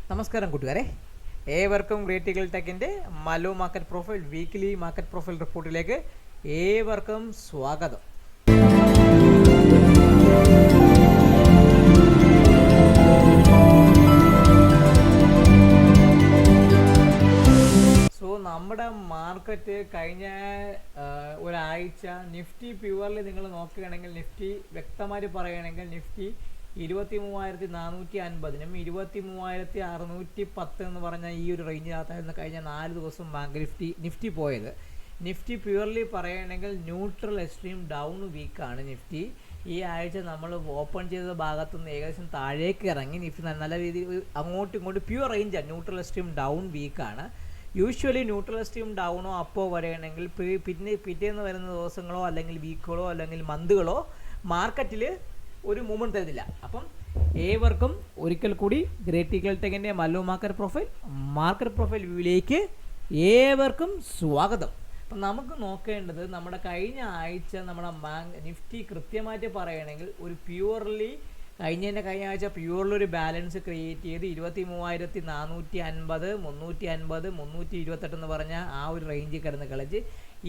നമസ്കാരം കൂട്ടുകാരെ, ഏവർക്കും ക്രിയേറ്റീവ് ടെക്കിൻ്റെ Mallu market profile weekly market profile റിപ്പോർട്ടിലേക്ക് ഏവർക്കും സ്വാഗതം. സോ നമ്മുടെ മാർക്കറ്റ് കഴിഞ്ഞ ഒരാഴ്ച നിഫ്റ്റി പ്യുവർലി നിങ്ങൾ നോക്കുകയാണെങ്കിൽ, നിഫ്റ്റി വ്യക്തമായിട്ട് പറയുകയാണെങ്കിൽ നിഫ്റ്റി 23,450 23,610 എന്ന് പറഞ്ഞ ഈ ഒരു റേഞ്ചിനകത്തായിരുന്നു കഴിഞ്ഞ 4 ദിവസം ബാങ്ക് നിഫ്റ്റി പോയത്. നിഫ്റ്റി പ്യുവർലി പറയുകയാണെങ്കിൽ ന്യൂട്രൽ എക്സ്ട്രീം ഡൗൺ വീക്കാണ്. നിഫ്റ്റി ഈ ആഴ്ച നമ്മൾ ഓപ്പൺ ചെയ്ത ഭാഗത്തുനിന്ന് ഏകദേശം താഴേക്ക് ഇറങ്ങി നിഫ്റ്റി നല്ല രീതിയിൽ അങ്ങോട്ടും ഇങ്ങോട്ടും പ്യുവർ റേഞ്ചാണ്. ന്യൂട്രൽ എക്സ്ട്രീം ഡൗൺ വീക്കാണ്. യൂഷ്വലി ന്യൂട്രൽ എക്സ്ട്രീം ഡൗണോ അപ്പോ വരികയാണെങ്കിൽ പിറ്റേന്ന് വരുന്ന ദിവസങ്ങളോ അല്ലെങ്കിൽ വീക്കുകളോ അല്ലെങ്കിൽ മന്തുകളോ മാർക്കറ്റിൽ ഒരു മൂവ്മെൻറ്റ് തരുന്നില്ല. അപ്പം ഏവർക്കും ഒരിക്കൽ കൂടി ഗ്രേറ്റ് ഈഗിൾ ടെക്കിൻ്റെ മല്ലു മാർക്കറ്റ് പ്രൊഫൈൽ വ്യൂവിലേക്ക് ഏവർക്കും സ്വാഗതം. അപ്പം നമുക്ക് നോക്കേണ്ടത് നമ്മുടെ കഴിഞ്ഞ ആഴ്ച നമ്മുടെ നിഫ്റ്റി കൃത്യമായിട്ട് പറയുകയാണെങ്കിൽ ഒരു പ്യുവർലി കഴിഞ്ഞ ആഴ്ച പ്യുവർലി ഒരു ബാലൻസ് ക്രിയേറ്റ് ചെയ്ത് 23,450 350 328 എന്ന് പറഞ്ഞ ആ ഒരു റേഞ്ചിൽ കിടന്ന് കളിച്ച്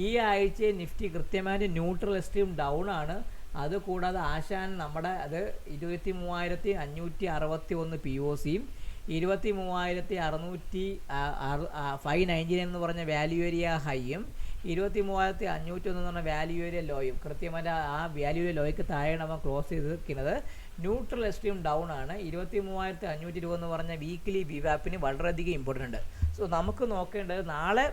ഈ ആഴ്ച നിഫ്റ്റി കൃത്യമായിട്ട് ന്യൂട്രൽ എക്സ്ട്രീം ഡൗൺ ആണ്. അതുകൂടാതെ ആശാൻ നമ്മുടെ അത് 23,561 POCയും 23,599 എന്ന് പറഞ്ഞ വാല്യൂ ഏരിയ ഹൈയും 23,501 എന്ന് പറഞ്ഞ വാല്യൂ ഏരിയ ലോയും കൃത്യമായിട്ട് ആ വാല്യൂ ഏരിയ ലോയ്ക്ക് താഴെയാണ് നമ്മൾ ക്ലോസ് ചെയ്തിരിക്കുന്നത്. ന്യൂട്രൽ എക്സ്ട്രീം ഡൗൺ ആണ്. 23,520 എന്ന് പറഞ്ഞ വീക്ക്ലി വിവാപ്പിന് വളരെയധികം ഇമ്പോർട്ടൻ്റ് ഉണ്ട്. സോ നമുക്ക് നോക്കേണ്ടത് നാളെ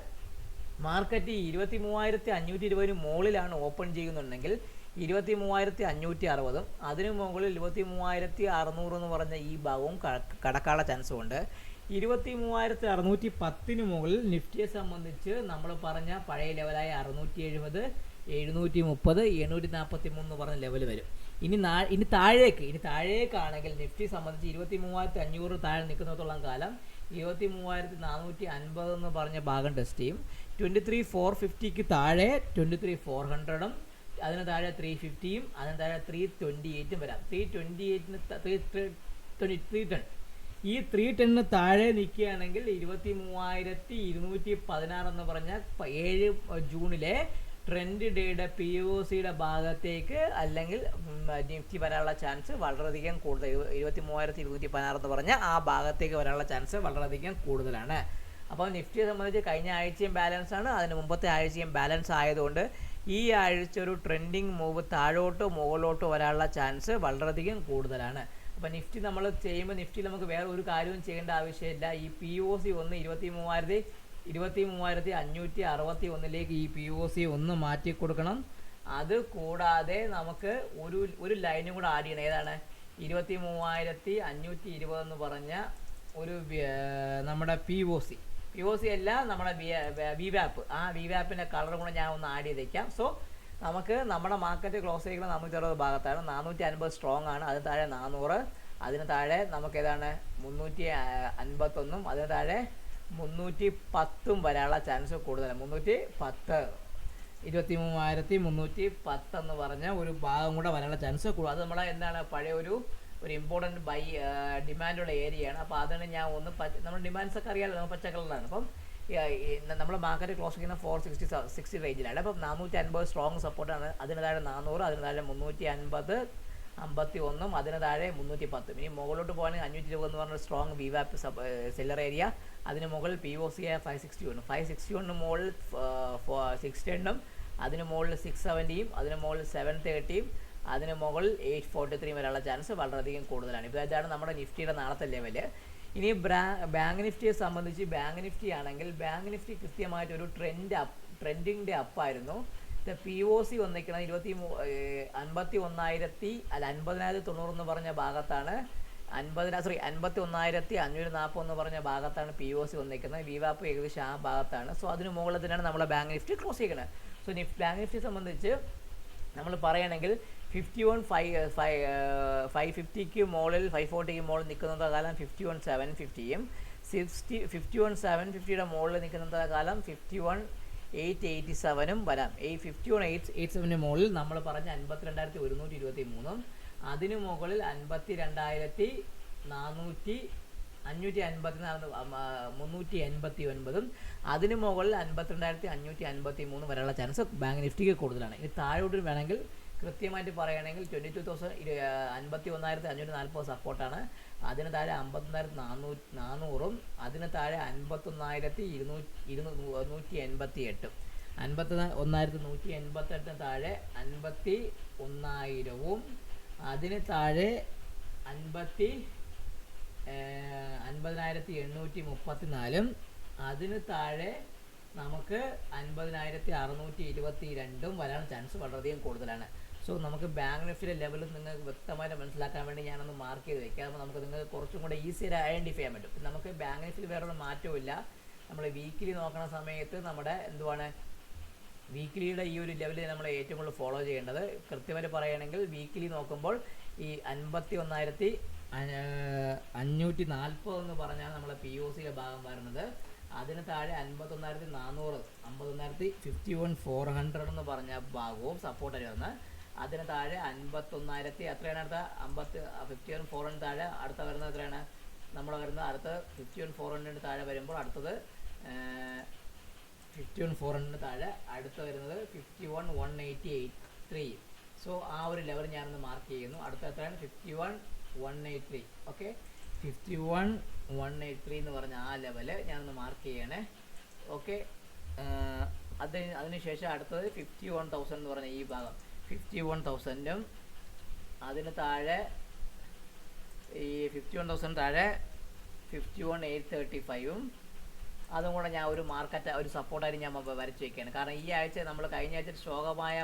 മാർക്കറ്റ് 23,520 മുകളിലാണ് ഓപ്പൺ ചെയ്യുന്നുണ്ടെങ്കിൽ 23,560 അതിനു മുകളിൽ 23,600 എന്ന് പറഞ്ഞ ഈ ഭാഗവും കടക്കാനുള്ള ചാൻസും ഉണ്ട്. 23,610 മുകളിൽ നിഫ്റ്റിയെ സംബന്ധിച്ച് നമ്മൾ പറഞ്ഞ പഴയ ലെവലായ 670 730 743 എന്ന് പറഞ്ഞ ലെവൽ വരും. ഇനി താഴേക്കാണെങ്കിൽ നിഫ്റ്റി സംബന്ധിച്ച് 23,500 താഴെ നിൽക്കുന്നിടത്തോളം കാലം 23,450 എന്ന് പറഞ്ഞ ഭാഗം ടെസ്റ്റ് ചെയ്യും. 23,450 താഴെ 23,400 അതിന് താഴെ 350യും അതിന് താഴെ 328ഉം വരാം. 310 ഈ 310 താഴെ നിൽക്കുകയാണെങ്കിൽ 23,216 എന്ന് പറഞ്ഞ 7 ജൂണിലെ ട്രെൻഡ് ഡേയുടെ POCയുടെ ഭാഗത്തേക്ക് അല്ലെങ്കിൽ നിഫ്റ്റി വരാനുള്ള ചാൻസ് വളരെയധികം കൂടുതൽ. 23,216 എന്ന് പറഞ്ഞ ആ ഭാഗത്തേക്ക് വരാനുള്ള ചാൻസ് വളരെയധികം കൂടുതലാണ്. അപ്പോൾ നിഫ്റ്റിയെ സംബന്ധിച്ച് കഴിഞ്ഞ ആഴ്ചയും ബാലൻസ് ആണ്, അതിന് മുമ്പത്തെ ആഴ്ചയും ബാലൻസ് ആയതുകൊണ്ട് ഈ ആഴ്ച ഒരു ട്രെൻഡിങ് മൂവ് താഴോട്ടോ മുകളിലോട്ടോ വരാനുള്ള ചാൻസ് വളരെയധികം കൂടുതലാണ്. അപ്പോൾ നിഫ്റ്റി നമ്മൾ ചെയ്യുമ്പോൾ നിഫ്റ്റിയിൽ നമുക്ക് വേറെ ഒരു കാര്യവും ചെയ്യേണ്ട ആവശ്യമില്ല. ഈ POC 23,561 ഈ POC ഒന്ന് മാറ്റി കൊടുക്കണം. അത് കൂടാതെ നമുക്ക് ഒരു ലൈനും കൂടെ ആഡ് ചെയ്യണം. ഏതാണ്? 23,520 എന്ന് പറഞ്ഞ ഒരു നമ്മുടെ POC അല്ല, നമ്മുടെ വിവാപ്പ്. ആ വിവാപ്പിൻ്റെ കളർ കൂടെ ഞാൻ ഒന്ന് ആഡ് ചെയ്തേക്കാം. സോ നമുക്ക് നമ്മുടെ മാർക്കറ്റ് ക്ലോസ് ചെയ്യുന്നത് 460 ഭാഗത്താണ്. 450 സ്ട്രോങ് ആണ്. അതിന് താഴെ 400, അതിന് താഴെ നമുക്ക് ഏതാണ് 351, അതിന് താഴെ 310 വരാനുള്ള ചാൻസ് കൂടുതലാണ്. 310 23,310 എന്ന് പറഞ്ഞ ഒരു ഭാഗം കൂടെ വരാനുള്ള ചാൻസ് കൂടുതൽ. അത് നമ്മളെ എന്താണ് പഴയ ഒരു ഇമ്പോർട്ടൻറ്റ് ഡിമാൻഡുള്ള ഏരിയയാണ്. അപ്പോൾ അതാണ് ഞാൻ ഒന്ന് നമ്മുടെ ഡിമാൻഡ്സ് ഒക്കെ അറിയാമല്ലോ, നമ്മൾ പച്ച കളറിലാണ്. അപ്പം നമ്മൾ മാർക്കറ്റ് ക്ലോസ് ചെയ്യുന്ന 460 റേഞ്ചിലാണ്. അപ്പം 450 സ്ട്രോങ് സപ്പോർട്ടാണ്. അതിന് താഴെ 400, അതിന് താഴെ 350 51, അതിന് താഴെ 310. ഇനി മുകളിലോട്ട് പോകാണെങ്കിൽ 520 എന്ന് പറഞ്ഞ സ്ട്രോങ് വിവാപ്പ് സെല്ലർ ഏരിയ. അതിന് മുകളിൽ POC 561 മുകളിൽ 610ഉം അതിന് മുകളിൽ 670യും അതിന് മുകളിൽ 730യും അതിന് മുകളിൽ 843 വരാനുള്ള ചാൻസ് വളരെയധികം കൂടുതലാണ്. ഇപ്പോൾ ഇതാണ് നമ്മുടെ നിഫ്റ്റിയുടെ നാളത്തെ ലെവല്. ഇനി ബാങ്ക് നിഫ്റ്റിയെ സംബന്ധിച്ച് ബാങ്ക് നിഫ്റ്റി ആണെങ്കിൽ ബാങ്ക് നിഫ്റ്റി കൃത്യമായിട്ടൊരു ട്രെൻഡിൻ്റെ അപ്പായിരുന്നു. POC വന്നിരിക്കുന്നത് 50,990 എന്ന് പറഞ്ഞ ഭാഗത്താണ്. 51,540 എന്ന് പറഞ്ഞ ഭാഗത്താണ് POC വന്നിരിക്കുന്നത്. വിവാപ്പ് ഏകദേശം ആ ഭാഗത്താണ്. സോ അതിന് മുകളിൽ തന്നെയാണ് നമ്മളെ ബാങ്ക് നിഫ്റ്റി ക്ലോസ് ചെയ്യുന്നത്. സോ ബാങ്ക് നിഫ്റ്റിയെ സംബന്ധിച്ച് നമ്മൾ പറയുകയാണെങ്കിൽ 51,550ക്ക് മുകളിൽ 540ക്ക് മുകളിൽ നിൽക്കുന്ന കാലം 51,750യും 51,750യുടെ മുകളിൽ നിൽക്കുന്ന കാലം 51,887ഉം വരാം. 51,887ന് മുകളിൽ നമ്മൾ പറഞ്ഞ 52,123, അതിന് മുകളിൽ 52,400 389 അതിന് മുകളിൽ 52,553 വരെയുള്ള ചാൻസ് ബാങ്ക് നിഫ്റ്റിക്ക് കൂടുതലാണ്. ഇനി താഴോട്ട് വേണമെങ്കിൽ കൃത്യമായിട്ട് പറയുകയാണെങ്കിൽ 51,540 സപ്പോർട്ടാണ്. അതിന് താഴെ 51,400 അതിന് താഴെ 51,188 51,188 താഴെ 51,000 അതിന് താഴെ 50,834 അതിന് താഴെ നമുക്ക് 50,622 വരാൻ ചാൻസ് വളരെയധികം കൂടുതലാണ്. സോ നമുക്ക് ബാങ്ക് നിഫ്റ്റിയുടെ ലെവൽ നിങ്ങൾക്ക് വ്യക്തമായിട്ട് മനസ്സിലാക്കാൻ വേണ്ടി ഞാനൊന്ന് മാർക്ക് ചെയ്ത് വെക്കാം. അപ്പോൾ നമുക്ക് നിങ്ങൾക്ക് കുറച്ചും കൂടെ ഈസിയായി ഐഡൻറ്റിഫൈ ചെയ്യാൻ പറ്റും. നമുക്ക് ബാങ്ക് നിഫ്റ്റിയിൽ വേറൊരു മാറ്റവും ഇല്ല. നമ്മൾ വീക്കിലി നോക്കുന്ന സമയത്ത് നമ്മുടെ എന്തുവാണ് വീക്കിലിയുടെ ഈ ഒരു ലെവലിൽ നമ്മൾ ഏറ്റവും കൂടുതൽ ഫോളോ ചെയ്യേണ്ടത്. കൃത്യമായിട്ട് പറയുകയാണെങ്കിൽ വീക്കിലി നോക്കുമ്പോൾ ഈ 51,540 എന്ന് പറഞ്ഞാൽ നമ്മളെ POCയുടെ ഭാഗം വരുന്നത്. അതിന് താഴെ 51,400 51,400 എന്ന് പറഞ്ഞ ഭാഗവും സപ്പോർട്ടായി വരുന്നത്. അതിന് താഴെ 51,000 എത്രയാണ് അടുത്ത 51,400 താഴെ അടുത്ത വരുന്നത് എത്രയാണ് നമ്മൾ വരുന്നത് അടുത്ത 51,400 താഴെ വരുമ്പോൾ അടുത്തത് 51,400 താഴെ അടുത്ത വരുന്നത് 51,183. സോ ആ ഒരു ലെവൽ ഞാനൊന്ന് മാർക്ക് ചെയ്യുന്നു. അടുത്ത എത്രയാണ് 51,183. ഓക്കെ, 51,183 എന്ന് പറഞ്ഞ ആ ലെവല് ഞാനൊന്ന് മാർക്ക് ചെയ്യണേ. ഓക്കെ, അതിനുശേഷം അടുത്തത് 51,000 എന്ന് പറഞ്ഞ ഈ ഭാഗം 51,000 അതിന് താഴെ ഈ 51,000 താഴെ 51,835 അതും കൂടെ ഞാൻ ഒരു ഒരു സപ്പോർട്ടായിട്ട് ഞാൻ വരച്ച് വയ്ക്കുകയാണ്. കാരണം ഈ ആഴ്ച നമ്മൾ കഴിഞ്ഞ ആഴ്ച ശോകമായ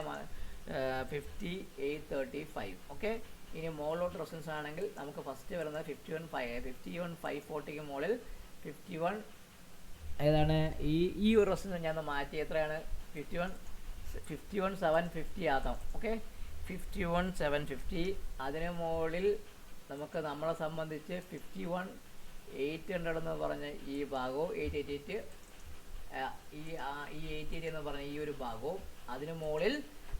58,35. ഓക്കെ, ഇനി മുകളിലോട്ട് റെസിസ്റ്റൻസ് ആണെങ്കിൽ നമുക്ക് ഫസ്റ്റ് വരുന്നത് 51,540 മുകളിൽ 51 ഏതാണ് ഈ ഒരു റെസിസ്റ്റൻസ് ഞാൻ മാറ്റി എത്രയാണ് 51,750 ആക്കാം. ഓക്കെ, 51,750 അതിന് മുകളിൽ നമുക്ക് നമ്മളെ സംബന്ധിച്ച് 51,800 എന്ന് പറഞ്ഞ ഈ ഭാഗവും 888 ഈ 880 എന്ന് പറഞ്ഞ ഈ ഒരു ഭാഗവും അതിന് മുകളിൽ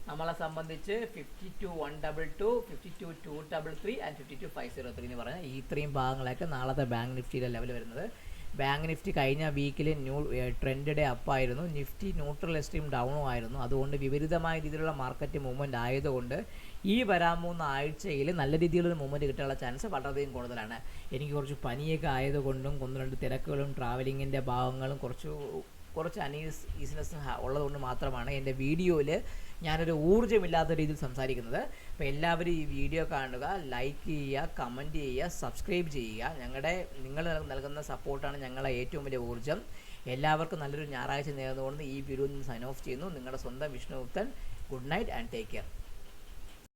നമ്മളെ സംബന്ധിച്ച് 52,122 52,233 ആൻഡ് 52,503 എന്ന് പറഞ്ഞാൽ ഈ ഇത്രയും ഭാഗങ്ങളൊക്കെ നാളത്തെ ബാങ്ക് നിഫ്റ്റിയുടെ ലെവൽ വരുന്നത്. ബാങ്ക് നിഫ്റ്റി കഴിഞ്ഞ വീക്കിൽ ട്രെൻഡ് ഡേ അപ്പായിരുന്നു. നിഫ്റ്റി ന്യൂട്രൽ എക്സ്ട്രീം ഡൗണും ആയിരുന്നു. അതുകൊണ്ട് വിപരീതമായ രീതിയിലുള്ള മാർക്കറ്റ് മൂവ്മെൻറ്റ് ആയതുകൊണ്ട് ഈ വരാൻ പോകുന്ന ആഴ്ചയിൽ നല്ല രീതിയിലുള്ള മൂവ്മെൻറ്റ് കിട്ടാനുള്ള ചാൻസ് വളരെയധികം കൂടുതലാണ്. എനിക്ക് കുറച്ച് പനിയൊക്കെ ആയതുകൊണ്ടും 1-2 തിരക്കുകളും ട്രാവലിങ്ങിൻ്റെ ഭാഗങ്ങളും കുറച്ച് ഈസിനെസ് ഉള്ളതുകൊണ്ട് മാത്രമാണ് എൻ്റെ വീഡിയോയിൽ ഞാനൊരു ഊർജ്ജമില്ലാത്ത രീതിയിൽ സംസാരിക്കുന്നത്. അപ്പോൾ എല്ലാവരും ഈ വീഡിയോ കാണുക, ലൈക്ക് ചെയ്യുക, കമൻറ്റ് ചെയ്യുക, സബ്സ്ക്രൈബ് ചെയ്യുക. നിങ്ങൾ നൽകുന്ന സപ്പോർട്ടാണ് ഞങ്ങളെ ഏറ്റവും വലിയ ഊർജ്ജം. എല്ലാവർക്കും നല്ലൊരു ഞായറാഴ്ച നേർന്നുകൊണ്ട് ഈ വീഡിയോയിൽ നിന്ന് സൈൻ ഓഫ് ചെയ്യുന്നു. നിങ്ങളുടെ സ്വന്തം Vishnuguptan. Good night and take care.